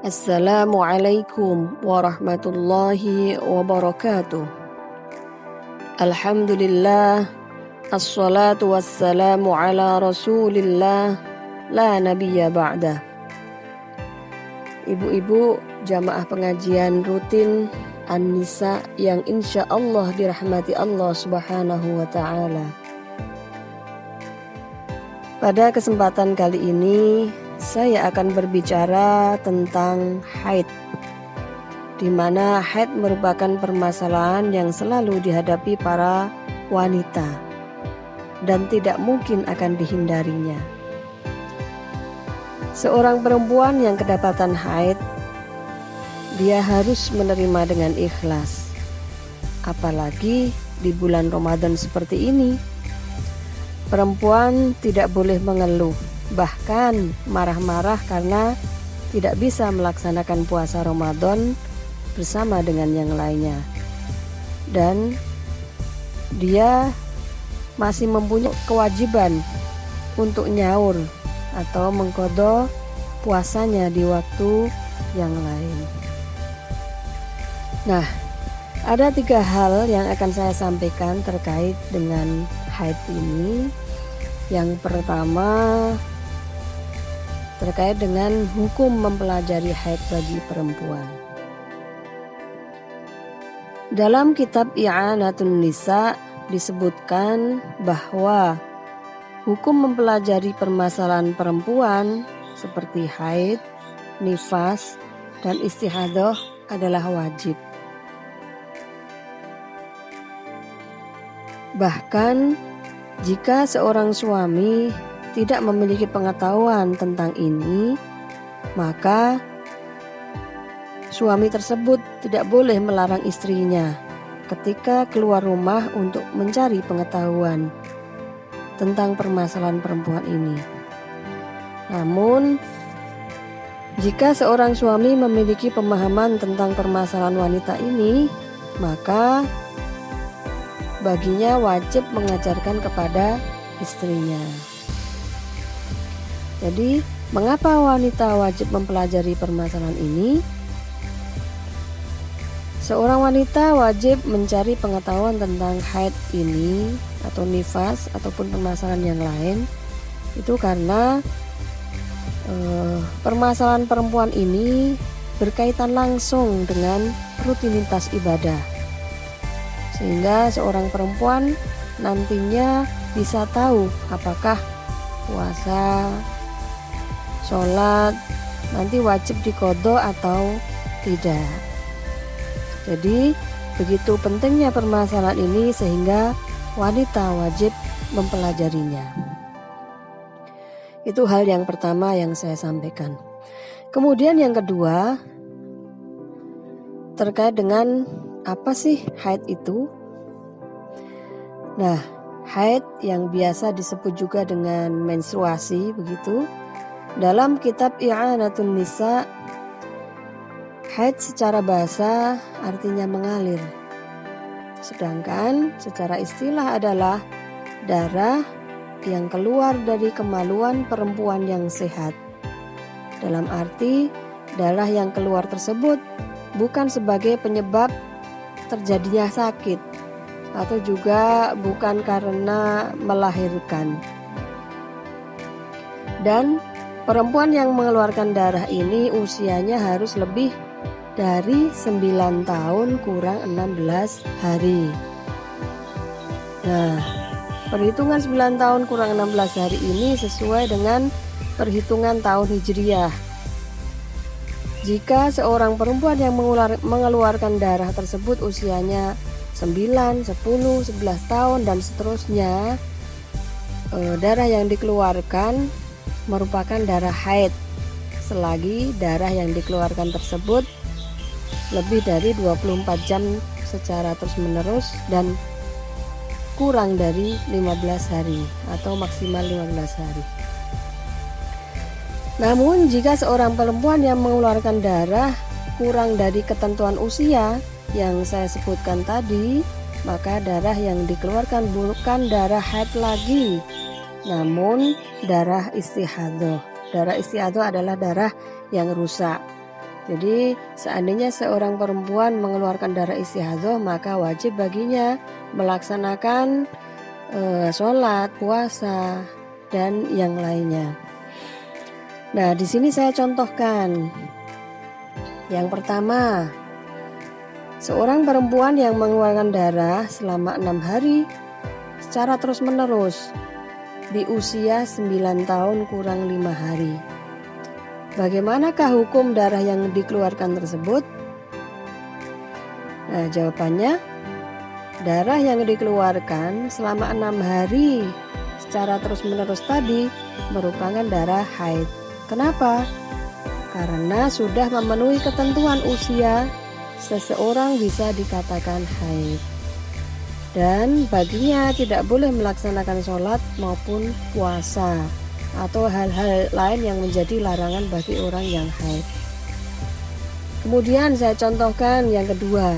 Assalamualaikum warahmatullahi wabarakatuh. Alhamdulillah, assalatu wassalamu ala rasulillah, la nabiyya ba'dah. Ibu-ibu jamaah pengajian rutin An-Nisa yang insya Allah dirahmati Allah subhanahu wa ta'ala. Pada kesempatan kali ini saya akan berbicara tentang haid, di mana haid merupakan permasalahan yang selalu dihadapi para wanita dan tidak mungkin akan dihindarinya. Seorang perempuan yang kedapatan haid, dia harus menerima dengan ikhlas, apalagi di bulan Ramadan seperti ini. Perempuan tidak boleh mengeluh, bahkan marah-marah karena tidak bisa melaksanakan puasa Ramadan bersama dengan yang lainnya. Dan dia masih mempunyai kewajiban untuk nyaur atau mengqadha puasanya di waktu yang lain. Nah, ada 3 hal yang akan saya sampaikan terkait dengan haid ini. Yang pertama, terkait dengan hukum mempelajari haid bagi perempuan. Dalam kitab I'anatun Nisa disebutkan bahwa hukum mempelajari permasalahan perempuan seperti haid, nifas, dan istihadah adalah wajib. Bahkan jika seorang suami tidak memiliki pengetahuan tentang ini, maka suami tersebut tidak boleh melarang istrinya ketika keluar rumah untuk mencari pengetahuan tentang permasalahan perempuan ini. Namun, jika seorang suami memiliki pemahaman tentang permasalahan wanita ini, maka baginya wajib mengajarkan kepada istrinya. Jadi, mengapa wanita wajib mempelajari permasalahan ini? Seorang wanita wajib mencari pengetahuan tentang haid ini atau nifas ataupun permasalahan yang lain. Itu karena permasalahan perempuan ini berkaitan langsung dengan rutinitas ibadah. Sehingga seorang perempuan nantinya bisa tahu apakah puasa, sholat nanti wajib diqadha atau tidak. Jadi begitu pentingnya permasalahan ini sehingga wanita wajib mempelajarinya. Itu hal yang pertama yang saya sampaikan. Kemudian yang kedua, terkait dengan apa sih haid itu? Nah, haid yang biasa disebut juga dengan menstruasi begitu. Dalam kitab I'anatun Nisa, haid secara bahasa artinya mengalir. Sedangkan secara istilah adalah darah yang keluar dari kemaluan perempuan yang sehat. Dalam arti, darah yang keluar tersebut bukan sebagai penyebab terjadinya sakit atau juga bukan karena melahirkan. Dan perempuan yang mengeluarkan darah ini usianya harus lebih dari 9 tahun kurang 16 hari. Nah, perhitungan 9 tahun kurang 16 hari ini sesuai dengan perhitungan tahun Hijriyah. Jika seorang perempuan yang mengeluarkan darah tersebut usianya 9, 10, 11 tahun dan seterusnya, darah yang dikeluarkan merupakan darah haid selagi darah yang dikeluarkan tersebut lebih dari 24 jam secara terus-menerus dan kurang dari 15 hari atau maksimal 15 hari. Namun jika seorang perempuan yang mengeluarkan darah kurang dari ketentuan usia yang saya sebutkan tadi, maka darah yang dikeluarkan bukan darah haid lagi, namun darah istihadah. Darah istiadah adalah darah yang rusak. Jadi seandainya seorang perempuan mengeluarkan darah istihadzoh, maka wajib baginya melaksanakan sholat, puasa, dan yang lainnya. Nah, di sini saya contohkan. Yang pertama, seorang perempuan yang mengeluarkan darah selama 6 hari secara terus-menerus di usia 9 tahun kurang 5 hari. Bagaimanakah hukum darah yang dikeluarkan tersebut? Nah, jawabannya, darah yang dikeluarkan selama 6 hari secara terus-menerus tadi merupakan darah haid. Kenapa? Karena sudah memenuhi ketentuan usia, seseorang bisa dikatakan haid. Dan baginya tidak boleh melaksanakan sholat maupun puasa atau hal-hal lain yang menjadi larangan bagi orang yang haid. Kemudian saya contohkan yang kedua.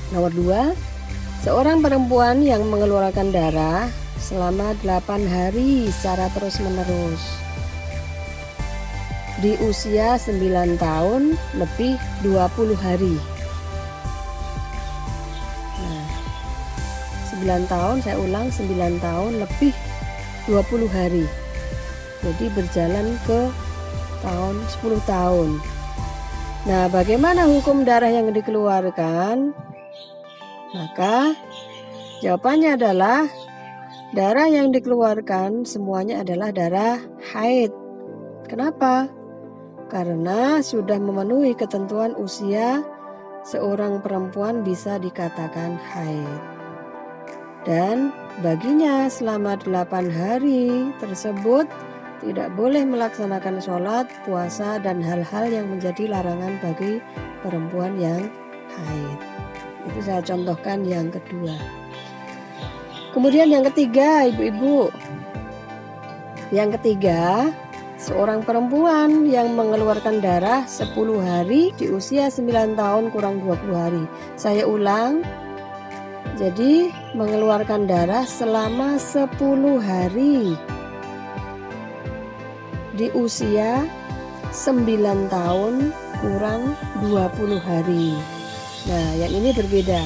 Nomor 2, seorang perempuan yang mengeluarkan darah selama 8 hari secara terus-menerus di usia 9 tahun lebih 20 hari. Nah, 9 tahun, saya ulang, 9 tahun lebih 20 hari. Jadi berjalan ke 10 tahun. Nah, bagaimana hukum darah yang dikeluarkan? Maka jawabannya adalah darah yang dikeluarkan semuanya adalah darah haid. Kenapa? Karena sudah memenuhi ketentuan usia, seorang perempuan bisa dikatakan haid. Dan baginya selama 8 hari tersebut tidak boleh melaksanakan sholat, puasa, dan hal-hal yang menjadi larangan bagi perempuan yang haid. Itu saya contohkan yang kedua. Kemudian yang ketiga, ibu-ibu. Yang ketiga, seorang perempuan yang mengeluarkan darah 10 hari di usia 9 tahun kurang 20 hari. Saya ulang. Jadi mengeluarkan darah selama 10 hari di usia 9 tahun kurang 20 hari. Nah, yang ini berbeda.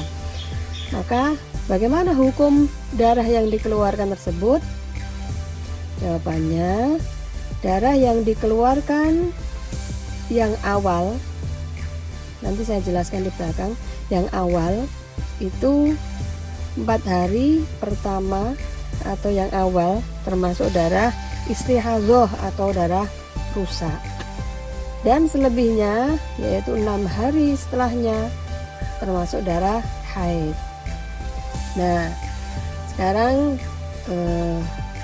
Maka bagaimana hukum darah yang dikeluarkan tersebut? Jawabannya, darah yang dikeluarkan yang awal, nanti saya jelaskan di belakang, yang awal itu 4 hari pertama atau yang awal termasuk darah istihadzoh atau darah rusak, dan selebihnya yaitu 6 hari setelahnya termasuk darah haid. Nah, sekarang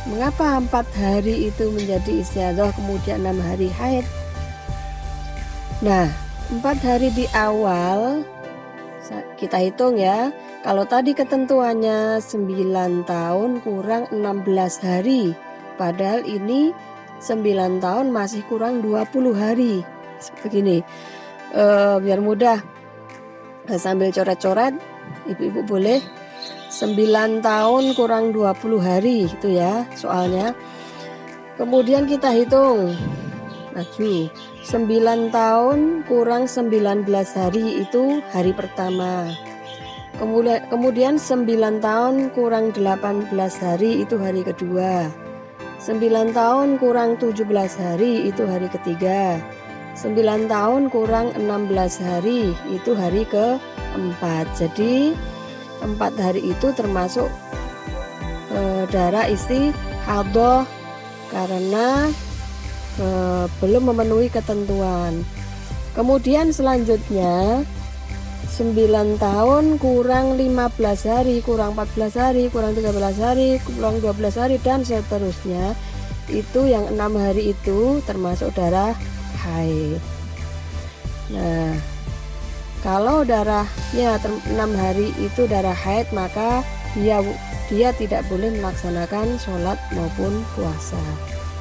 mengapa 4 hari itu menjadi istihadzoh kemudian 6 hari haid? Nah, 4 hari di awal kita hitung ya. Kalau tadi ketentuannya 9 tahun kurang 16 hari, padahal ini 9 tahun masih kurang 20 hari. Begini, biar mudah, sambil coret-coret, ibu-ibu boleh 9 tahun kurang 20 hari itu ya soalnya. Kemudian kita hitung maju, 9 tahun kurang 19 hari itu hari pertama. Kemudian 9 tahun kurang 18 hari itu hari kedua. 9 tahun kurang 17 hari itu hari ketiga. 9 tahun kurang 16 hari itu hari keempat. Jadi 4 hari itu termasuk darah istihadzoh karena belum memenuhi ketentuan. Kemudian selanjutnya 9 tahun kurang 15 hari, kurang 14 hari, kurang 13 hari, kurang 12 hari, dan seterusnya. Itu yang 6 hari itu termasuk darah haid. Nah, kalau darahnya 6 hari itu darah haid, maka dia tidak boleh melaksanakan sholat maupun puasa.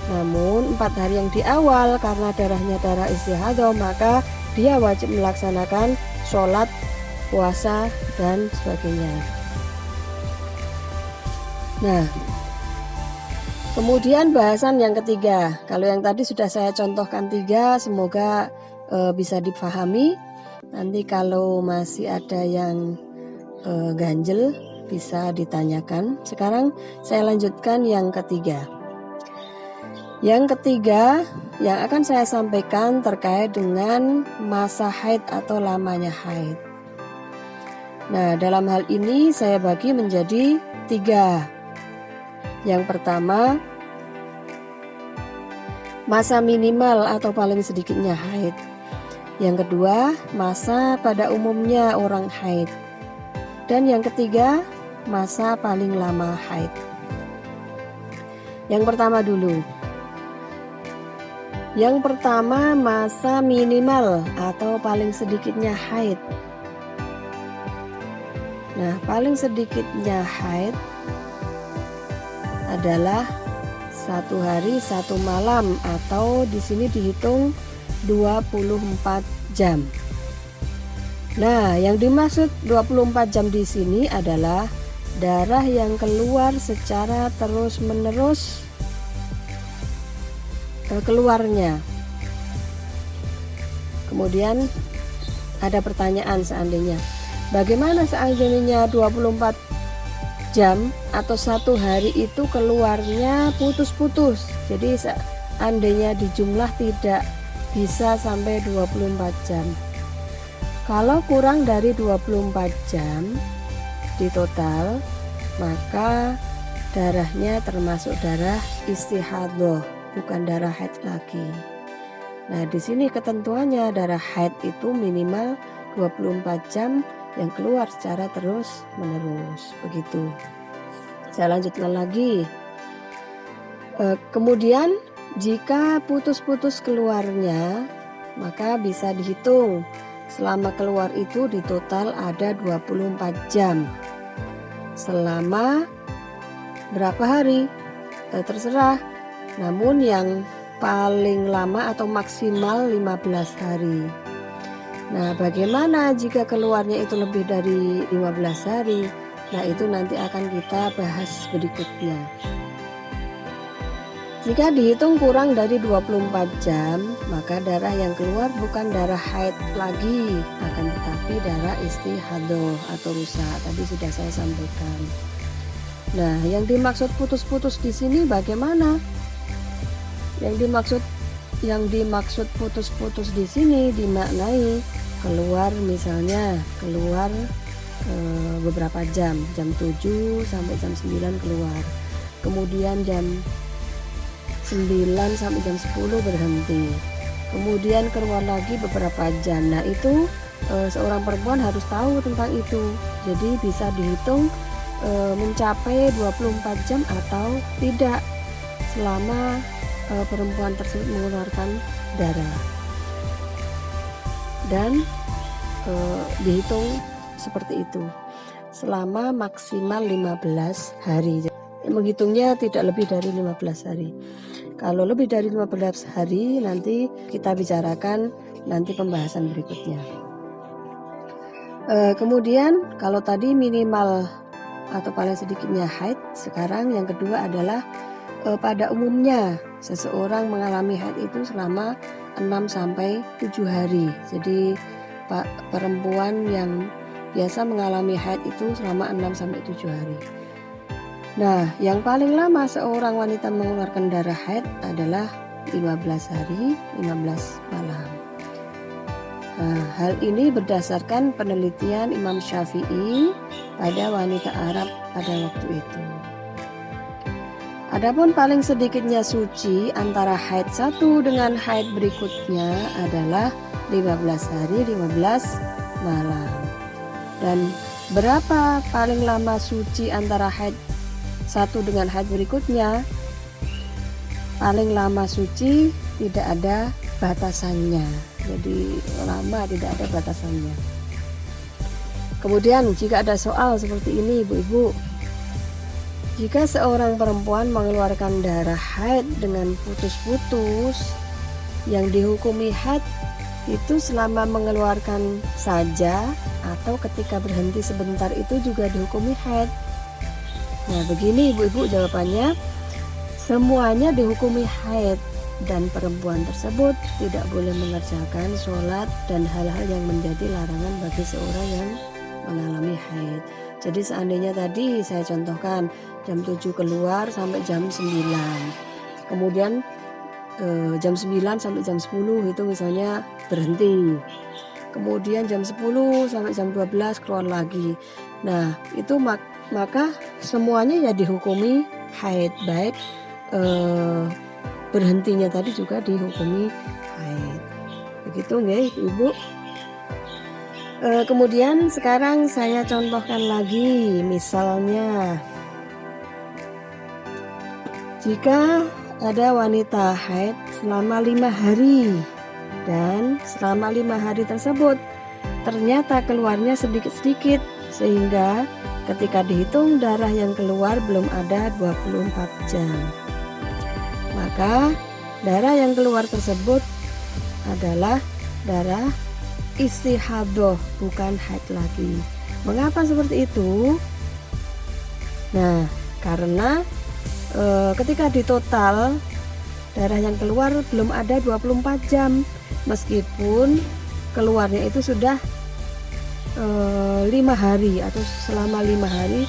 Namun 4 hari yang di awal karena darahnya darah istihadzoh, maka dia wajib melaksanakan sholat, puasa, dan sebagainya. Nah, kemudian bahasan yang ketiga. Kalau yang tadi sudah saya contohkan 3, semoga bisa dipahami. Nanti kalau masih ada yang ganjel bisa ditanyakan. Sekarang saya lanjutkan yang ketiga. Yang ketiga yang akan saya sampaikan terkait dengan masa haid atau lamanya haid. Nah, dalam hal ini saya bagi menjadi 3. Yang pertama, masa minimal atau paling sedikitnya haid. Yang kedua, masa pada umumnya orang haid. Dan yang ketiga, masa paling lama haid. Yang pertama dulu. Yang pertama, masa minimal atau paling sedikitnya haid. Nah, paling sedikitnya haid adalah 1 hari 1 malam atau di sini dihitung 24 jam. Nah, yang dimaksud 24 jam di sini adalah darah yang keluar secara terus-menerus keluarnya. Kemudian ada pertanyaan seandainya, bagaimana seandainya 24 jam atau 1 hari itu keluarnya putus-putus, jadi seandainya dijumlah tidak bisa sampai 24 jam. Kalau kurang dari 24 jam di total, maka darahnya termasuk darah istihadhah, bukan darah haid lagi. Nah, di sini ketentuannya darah haid itu minimal 24 jam yang keluar secara terus-menerus. Begitu. Saya lanjutkan lagi. Kemudian jika putus-putus keluarnya, maka bisa dihitung selama keluar itu di total ada 24 jam. Selama berapa hari? Terserah. Namun yang paling lama atau maksimal 15 hari. Nah, bagaimana jika keluarnya itu lebih dari 15 hari? Nah, itu nanti akan kita bahas berikutnya. Jika dihitung kurang dari 24 jam, maka darah yang keluar bukan darah haid lagi, akan tetapi darah istihadhah atau rusak. Tadi sudah saya sampaikan. Nah, yang dimaksud putus-putus di sini bagaimana? Yang dimaksud putus-putus di sini dimaknai keluar, misalnya keluar beberapa jam 7 sampai jam 9 keluar, kemudian jam 9 sampai jam 10 berhenti, kemudian keluar lagi beberapa jam. Nah, itu seorang perempuan harus tahu tentang itu, jadi bisa dihitung mencapai 24 jam atau tidak selama perempuan tersebut mengeluarkan darah, dan dihitung seperti itu selama maksimal 15 hari. Menghitungnya tidak lebih dari 15 hari. Kalau lebih dari 15 hari nanti kita bicarakan nanti pembahasan berikutnya. Kemudian kalau tadi minimal atau paling sedikitnya haid, sekarang yang kedua adalah pada umumnya seseorang mengalami haid itu selama 6 sampai 7 hari. Jadi perempuan yang biasa mengalami haid itu selama 6 sampai 7 hari. Nah, yang paling lama seorang wanita mengeluarkan darah haid adalah 15 hari, 15 malam. Nah, hal ini berdasarkan penelitian Imam Syafi'i pada wanita Arab pada waktu itu. Adapun paling sedikitnya suci antara haid satu dengan haid berikutnya adalah 15 hari 15 malam. Dan berapa paling lama suci antara haid satu dengan haid berikutnya? Paling lama suci tidak ada batasannya. Jadi lama tidak ada batasannya. Kemudian jika ada soal seperti ini, ibu-ibu, jika seorang perempuan mengeluarkan darah haid dengan putus-putus, yang dihukumi haid itu selama mengeluarkan saja atau ketika berhenti sebentar itu juga dihukumi haid. Nah, begini ibu-ibu jawabannya, semuanya dihukumi haid dan perempuan tersebut tidak boleh mengerjakan sholat dan hal-hal yang menjadi larangan bagi seorang yang mengalami haid. Jadi seandainya tadi saya contohkan jam 7 keluar sampai jam 9, kemudian jam 9 sampai jam 10 itu misalnya berhenti, kemudian jam 10 sampai jam 12 keluar lagi. Nah itu maka semuanya ya dihukumi haid, baik berhentinya tadi juga dihukumi haid. Begitu nggih Ibu. Kemudian sekarang saya contohkan lagi, misalnya jika ada wanita haid selama 5 hari dan selama 5 hari tersebut ternyata keluarnya sedikit-sedikit sehingga ketika dihitung darah yang keluar belum ada 24 jam. Maka darah yang keluar tersebut adalah darah istihadah, bukan haid lagi. Mengapa seperti itu? Nah, karena ketika ditotal darah yang keluar belum ada 24 jam, meskipun keluarnya itu sudah 5 hari atau selama 5 hari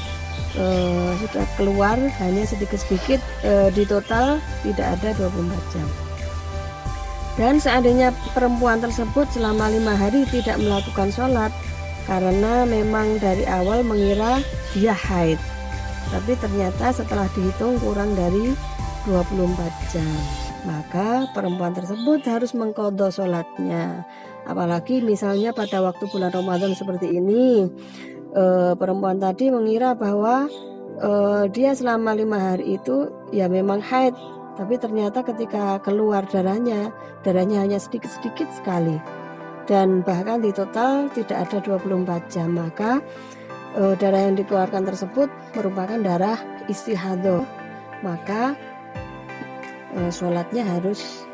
sudah keluar hanya sedikit-sedikit, di total tidak ada 24 jam. Dan seandainya perempuan tersebut selama 5 hari tidak melakukan sholat karena memang dari awal mengira dia haid, tapi ternyata setelah dihitung kurang dari 24 jam, maka perempuan tersebut harus mengqadha sholatnya. Apalagi misalnya pada waktu bulan Ramadan seperti ini, perempuan tadi mengira bahwa dia selama 5 hari itu ya memang haid, tapi ternyata ketika keluar darahnya hanya sedikit-sedikit sekali dan bahkan di total tidak ada 24 jam, maka darah yang dikeluarkan tersebut merupakan darah istihadah, maka sholatnya harus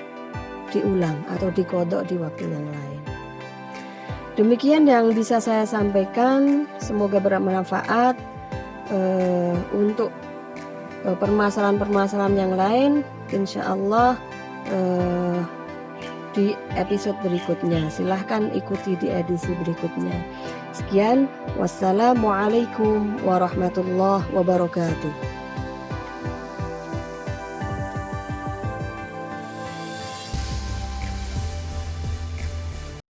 diulang atau diqadha di waktu yang lain. Demikian yang bisa saya sampaikan, semoga bermanfaat. Untuk permasalahan-permasalahan yang lain insya Allah di episode berikutnya. Silahkan ikuti di edisi berikutnya. Sekian, wassalamualaikum warahmatullahi wabarakatuh.